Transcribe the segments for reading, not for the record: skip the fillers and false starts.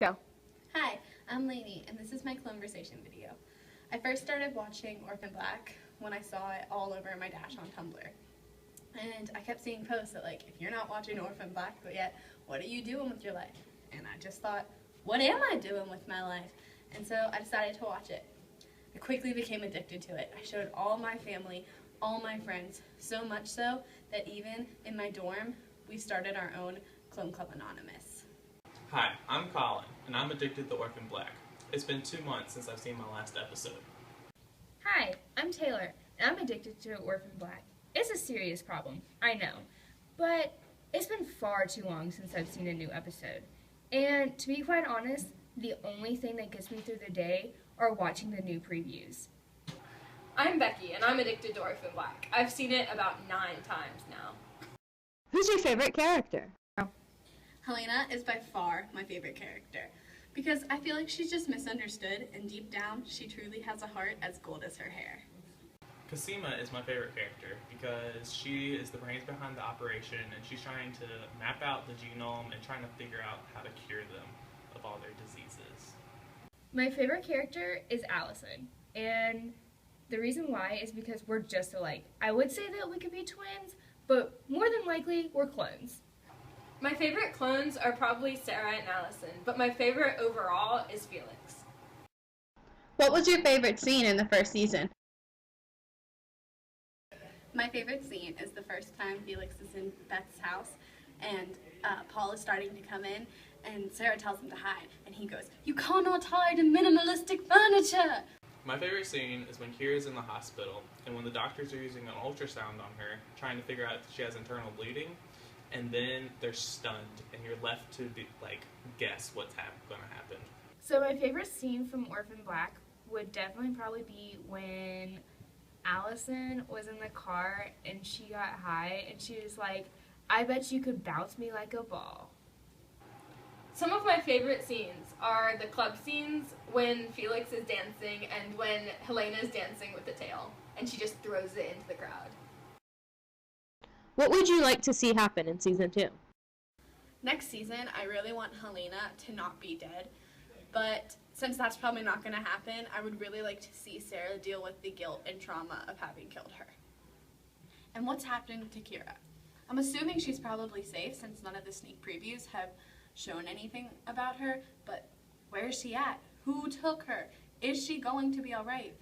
Go. Hi, I'm Lainey, and this is my Cloneversation video. I first started watching Orphan Black when I saw it all over my dash on Tumblr. And I kept seeing posts that like, if you're not watching Orphan Black yet, what are you doing with your life? And I just thought, what am I doing with my life? And so I decided to watch it. I quickly became addicted to it. I showed all my family, all my friends, so much so that even in my dorm, we started our own Clone Club Anonymous. Hi, I'm Colin, and I'm addicted to Orphan Black. It's been 2 months since I've seen my last episode. Hi, I'm Taylor, and I'm addicted to Orphan Black. It's a serious problem, I know, but it's been far too long since I've seen a new episode. And to be quite honest, the only thing that gets me through the day are watching the new previews. I'm Becky, and I'm addicted to Orphan Black. I've seen it about 9 times now. Who's your favorite character? Helena is by far my favorite character because I feel like she's just misunderstood, and deep down, she truly has a heart as gold as her hair. Cosima is my favorite character because she is the brains behind the operation, and she's trying to map out the genome and trying to figure out how to cure them of all their diseases. My favorite character is Allison, and the reason why is because we're just alike. I would say that we could be twins, but more than likely, we're clones. My favorite clones are probably Sarah and Allison, but my favorite overall is Felix. What was your favorite scene in the first season? My favorite scene is the first time Felix is in Beth's house, and Paul is starting to come in, and Sarah tells him to hide, and he goes, "You cannot hide in minimalistic furniture!" My favorite scene is when Kira's in the hospital, and when the doctors are using an ultrasound on her, trying to figure out if she has internal bleeding, and then they're stunned, and you're left to guess what's going to happen. So my favorite scene from Orphan Black would definitely probably be when Allison was in the car and she got high and she was like, "I bet you could bounce me like a ball." Some of my favorite scenes are the club scenes when Felix is dancing and when Helena is dancing with the tail, and she just throws it into the crowd. What would you like to see happen in season 2? Next season, I really want Helena to not be dead, but since that's probably not going to happen, I would really like to see Sarah deal with the guilt and trauma of having killed her. And what's happened to Kira? I'm assuming she's probably safe since none of the sneak previews have shown anything about her, but where is she at? Who took her? Is she going to be all right?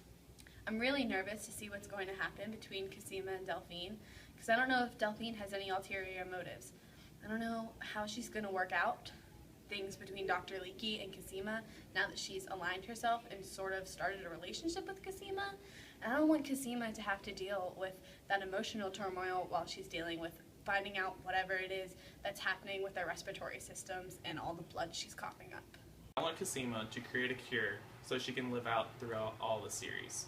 I'm really nervous to see what's going to happen between Cosima and Delphine, because I don't know if Delphine has any ulterior motives. I don't know how she's going to work out things between Dr. Leakey and Cosima now that she's aligned herself and sort of started a relationship with Cosima. And I don't want Cosima to have to deal with that emotional turmoil while she's dealing with finding out whatever it is that's happening with their respiratory systems and all the blood she's coughing up. I want Cosima to create a cure so she can live out throughout all the series.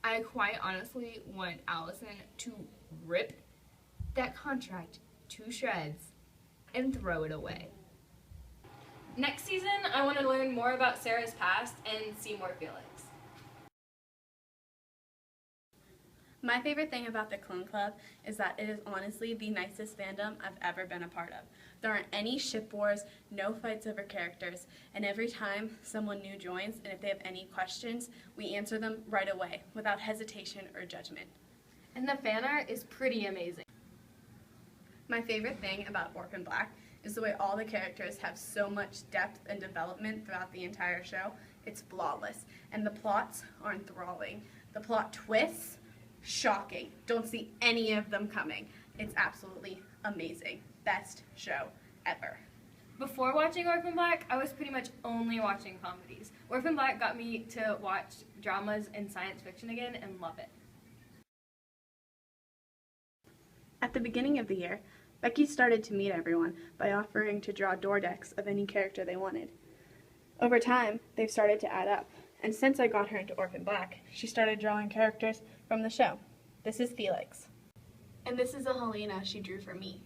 I quite honestly want Allison to rip that contract to shreds and throw it away. Next season, I want to learn more about Sarah's past and see more Felix. My favorite thing about the Clone Club is that it is honestly the nicest fandom I've ever been a part of. There aren't any ship wars, no fights over characters, and every time someone new joins, and if they have any questions, we answer them right away, without hesitation or judgment. And the fan art is pretty amazing. My favorite thing about Orphan Black is the way all the characters have so much depth and development throughout the entire show. It's flawless, and the plots are enthralling. The plot twists, shocking. Don't see any of them coming. It's absolutely amazing. Best show ever. Before watching Orphan Black, I was pretty much only watching comedies. Orphan Black got me to watch dramas and science fiction again and love it. At the beginning of the year, Becky started to meet everyone by offering to draw door decks of any character they wanted. Over time, they've started to add up, and since I got her into Orphan Black, she started drawing characters from the show. This is Felix. And this is a Helena she drew for me.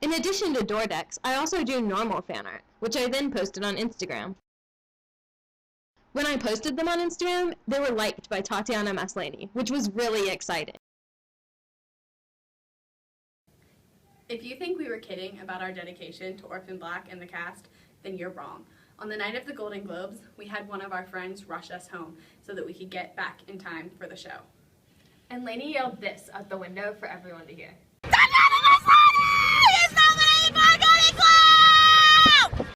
In addition to door decks, I also do normal fan art, which I then posted on Instagram. When I posted them on Instagram, they were liked by Tatiana Maslany, which was really exciting. If you think we were kidding about our dedication to Orphan Black and the cast, then you're wrong. On the night of the Golden Globes, we had one of our friends rush us home so that we could get back in time for the show. And Lainey yelled this out the window for everyone to hear.